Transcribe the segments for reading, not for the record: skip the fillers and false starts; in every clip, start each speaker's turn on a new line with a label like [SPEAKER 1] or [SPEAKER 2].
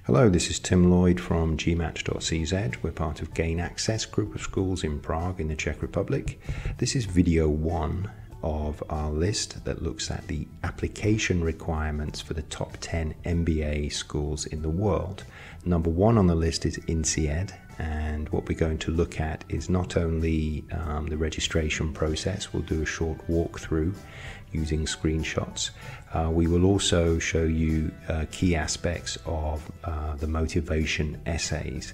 [SPEAKER 1] Hello, this is Tim Lloyd from gmatch.cz. We're part of Gain Access group of schools in Prague in the Czech Republic. This is video 1 of our list that looks at the application requirements for the top 10 MBA schools in the world. Number 1 on the list is INSEAD, and what we're going to look at is not only the registration process. We'll do a short walkthrough using screenshots. We will also show you key aspects of the motivation essays.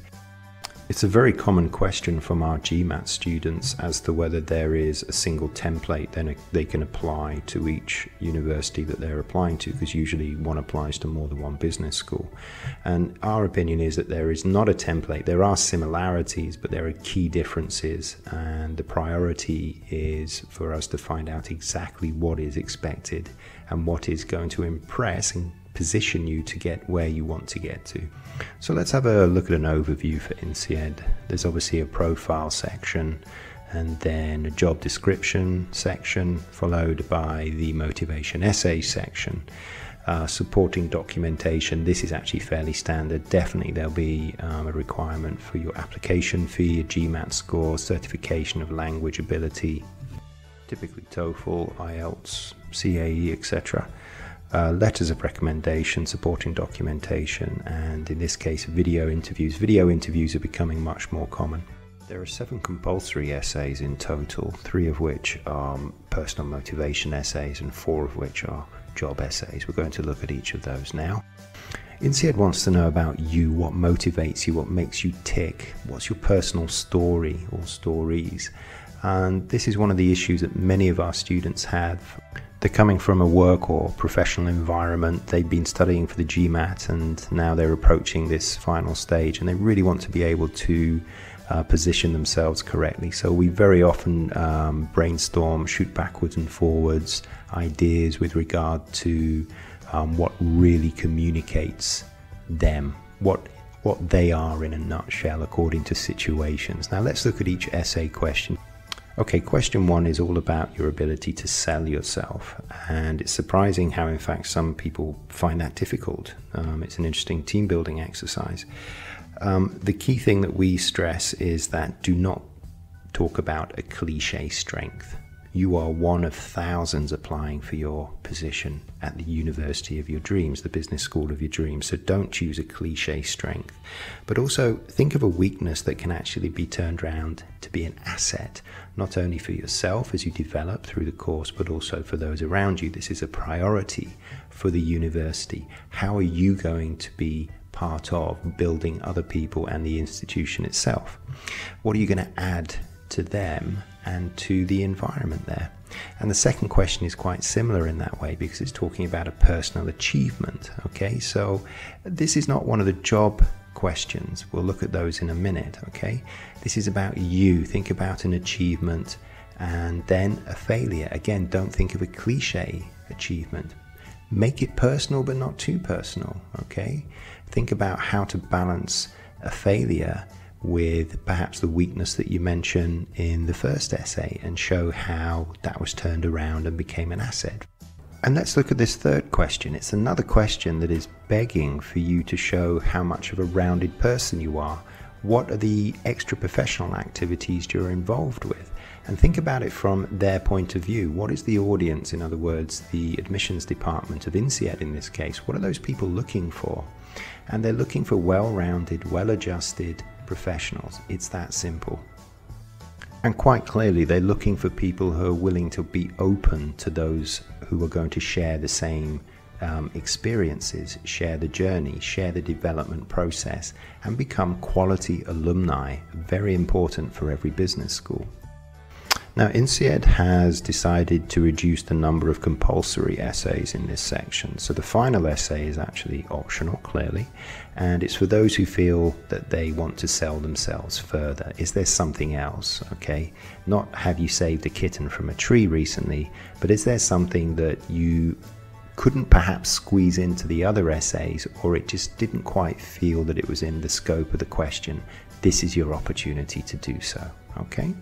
[SPEAKER 1] It's a very common question from our GMAT students as to whether there is a single template then they can apply to each university that they're applying to, because usually one applies to more than one business school. And our opinion is that there is not a template. There are similarities, but there are key differences, and the priority is for us to find out exactly what is expected and what is going to impress and position you to get where you want to get to. So let's have a look at an overview for INSEAD. There's obviously a profile section and then a job description section, followed by the motivation essay section. Supporting documentation, this is actually fairly standard. Definitely there'll be a requirement for your application fee, a GMAT score, certification of language ability, typically TOEFL, IELTS, CAE, etc. Letters of recommendation, supporting documentation, and in this case video interviews. Video interviews are becoming much more common. There are 7 compulsory essays in total, 3 of which are personal motivation essays and 4 of which are job essays. We're going to look at each of those now. INSEAD wants to know about you, what motivates you, what makes you tick, what's your personal story or stories. And this is one of the issues that many of our students have. They're coming from a work or professional environment, they've been studying for the GMAT, and now they're approaching this final stage, and they really want to be able to position themselves correctly. So we very often brainstorm, shoot backwards and forwards ideas with regard to what really communicates them, what they are in a nutshell according to situations. Now let's look at each essay question. Okay, question 1 is all about your ability to sell yourself, and it's surprising how in fact some people find that difficult. It's an interesting team building exercise. The key thing that we stress is that do not talk about a cliche strength. You are one of thousands applying for your position at the university of your dreams, the business school of your dreams. So don't choose a cliche strength, but also think of a weakness that can actually be turned around to be an asset, not only for yourself as you develop through the course, but also for those around you. This is a priority for the university. How are you going to be part of building other people and the institution itself? What are you going to add to them and to the environment there? And the second question is quite similar in that way, because it's talking about a personal achievement. Okay, so this is not one of the job questions. We'll look at those in a minute. Okay, this is about you. Think about an achievement and then a failure. Again, don't think of a cliche achievement. Make it personal, but not too personal. Okay, think about how to balance a failure with perhaps the weakness that you mention in the first essay and show how that was turned around and became an asset. And let's look at this third question. It's another question that is begging for you to show how much of a rounded person you are. What are the extra professional activities you're involved with? And think about it from their point of view. What is the audience, in other words, the admissions department of INSEAD in this case? What are those people looking for? And they're looking for well-rounded, well-adjusted professionals. It's that simple. And quite clearly they're looking for people who are willing to be open to those who are going to share the same experiences, share the journey, share the development process, and become quality alumni. Very important for every business school. Now, INSEAD has decided to reduce the number of compulsory essays in this section. So the final essay is actually optional, clearly, and it's for those who feel that they want to sell themselves further. Is there something else? Okay, not have you saved a kitten from a tree recently, but is there something that you couldn't perhaps squeeze into the other essays, or it just didn't quite feel that it was in the scope of the question? This is your opportunity to do so. Okay.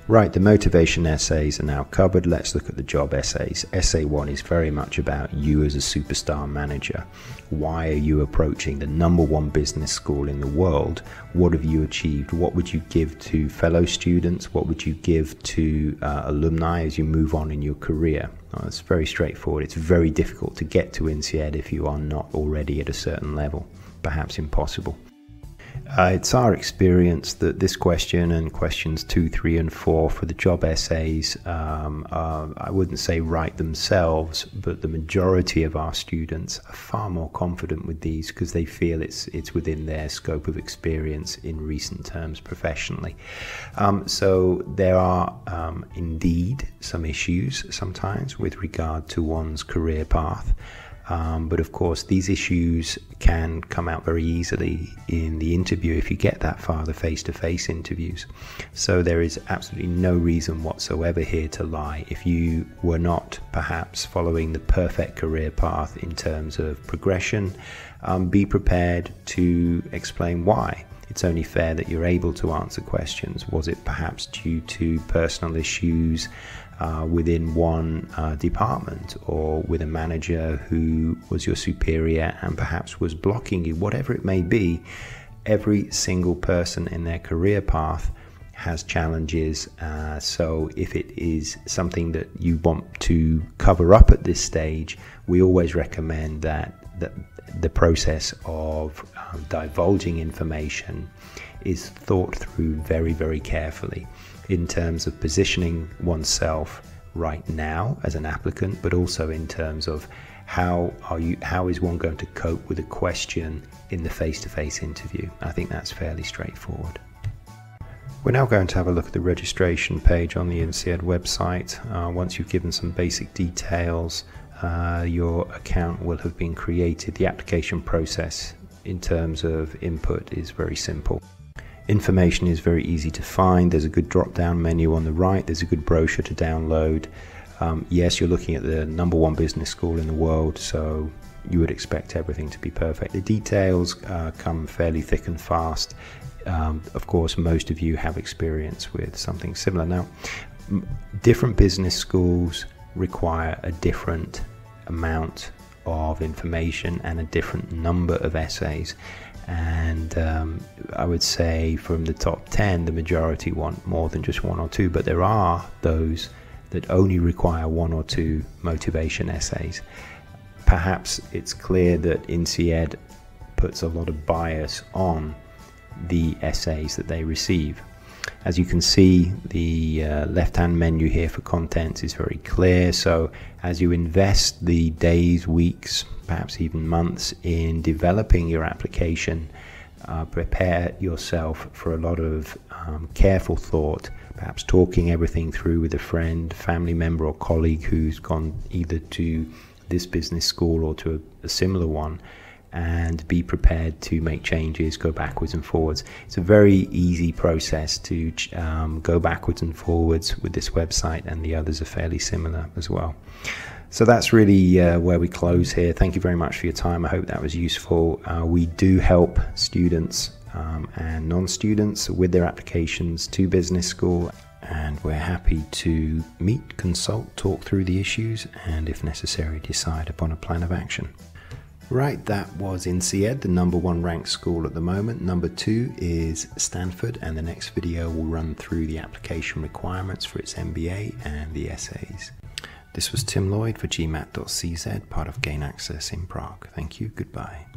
[SPEAKER 1] Right, the motivation essays are now covered. Let's look at the job essays. Essay 1 is very much about you as a superstar manager. Why are you approaching the #1 business school in the world? What have you achieved? What would you give to fellow students? What would you give to alumni as you move on in your career? It's very straightforward. It's very difficult to get to INSEAD if you are not already at a certain level, perhaps impossible. It's our experience that this question and questions 2, 3, and 4 for the job essays, I wouldn't say write themselves, but the majority of our students are far more confident with these because they feel it's within their scope of experience in recent terms professionally. So there are indeed some issues sometimes with regard to one's career path. But of course, these issues can come out very easily in the interview if you get that far, the face-to-face interviews. So there is absolutely no reason whatsoever here to lie. If you were not perhaps following the perfect career path in terms of progression, be prepared to explain why. It's only fair that you're able to answer questions. Was it perhaps due to personal issues within one department, or with a manager who was your superior and perhaps was blocking you? Whatever it may be, every single person in their career path has challenges. So if it is something that you want to cover up at this stage, we always recommend that the process of divulging information is thought through very, very carefully in terms of positioning oneself right now as an applicant, but also in terms of how is one going to cope with a question in the face-to-face interview. I think that's fairly straightforward. We're now going to have a look at the registration page on the INSEAD website. Once you've given some basic details, your account will have been created. The application process in terms of input is very simple. Information is very easy to find. There's a good drop-down menu on the right. There's a good brochure to download. Yes, you're looking at the #1 business school in the world, so you would expect everything to be perfect. The details come fairly thick and fast. Of course, most of you have experience with something similar. Now, different business schools require a different amount of information and a different number of essays, and I would say from the top 10 the majority want more than just 1 or 2, but there are those that only require 1 or 2 motivation essays. Perhaps it's clear that INSEAD puts a lot of bias on the essays that they receive. As you can see, the left-hand menu here for contents is very clear. So as you invest the days, weeks, perhaps even months in developing your application, prepare yourself for a lot of careful thought, perhaps talking everything through with a friend, family member or colleague who's gone either to this business school or to a similar one, and be prepared to make changes, go backwards and forwards. It's a very easy process to go backwards and forwards with this website, and the others are fairly similar as well. So that's really where we close here. Thank you very much for your time. I hope that was useful. We do help students and non-students with their applications to business school, and we're happy to meet, consult, talk through the issues, and if necessary decide upon a plan of action. Right, that was INSEAD, the #1 ranked school at the moment. #2 is Stanford, and the next video will run through the application requirements for its MBA and the essays. This was Tim Lloyd for GMAT.cz, part of Gain Access in Prague. Thank you, goodbye.